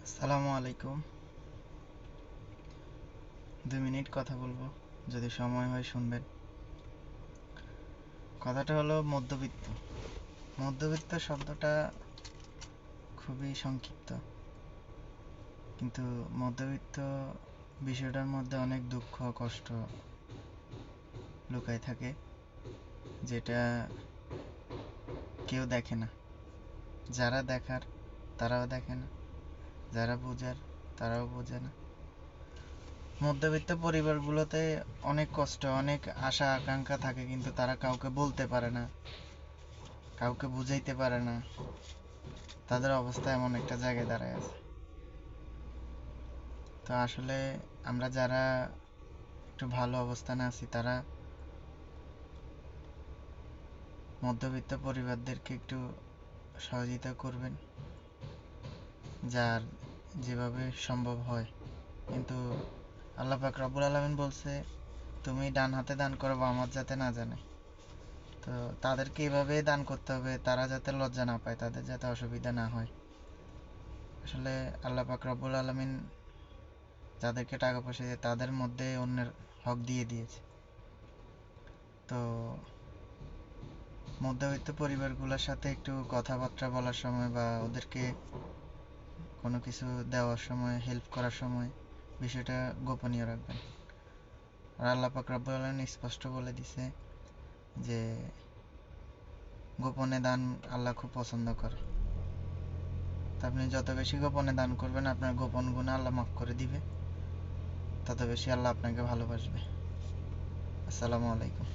আসসালামু আলাইকুম। 2 মিনিট কথা বলবো, যদি সময় হয় শুনবেন। কথাটা হলো মধ্যবিত্ত। মধ্যবিত্ত শব্দটা খুবই সংক্ষিপ্ত, কিন্তু মধ্যবিত্ত বিষয়টার মধ্যে অনেক দুঃখ কষ্ট লুকায় থাকে, যেটা কেউ দেখে না। যারা দেখার তারাও দেখে না, যারা বোঝার তারাও বোঝে না। মধ্যবিত্ত পরিবারগুলোতে অনেক কষ্ট, অনেক আশা আকাঙ্ক্ষা থাকে, কিন্তু তারা কাউকে বলতে পারে না, কাউকে বুঝাইতে পারে না। তাদের অবস্থা এমন একটা জায়গায় দাঁড়ায় আছে। তো আসলে আমরা যারা একটু ভালো অবস্থানে আছি, তারা মধ্যবিত্ত পরিবারদেরকে একটু সহযোগিতা করবেন, যার যেভাবে সম্ভব হয়। কিন্তু আল্লাহ পাক রব্বুল আলামিন বলছে, তুমি ডান হাতে দান করো, বাম হাত যাতে না জানে। তো তাদেরকে এভাবে দান করতে হবে, তারা যাতে লজ্জা না পায়, তাদের যাতে অসুবিধা না হয়। আসলে আল্লাহ পাক রব্বুল আলামিন যাদেরকে টাকা পয়সা দিয়ে, তাদের মধ্যে অন্যের হক দিয়ে দিয়েছে। তো মধ্যবিত্ত পরিবারগুলোর সাথে একটু কথাবার্তা বলার সময় বা ওদেরকে কোনো কিছু দেওয়ার সময়, হেল্প করার সময় বিষয়টা গোপনীয় রাখবেন। আর আল্লাহ পাক রব্বুল আলামিন স্পষ্ট বলে দিছে যে গোপনে দান আল্লাহ খুব পছন্দ করে। তো আপনি যত বেশি গোপনে দান করবেন, আপনার গোপন গুনাহ আল্লাহ মাফ করে দিবে, তত বেশি আল্লাহ আপনাকে ভালোবাসবে। আসসালামু আলাইকুম।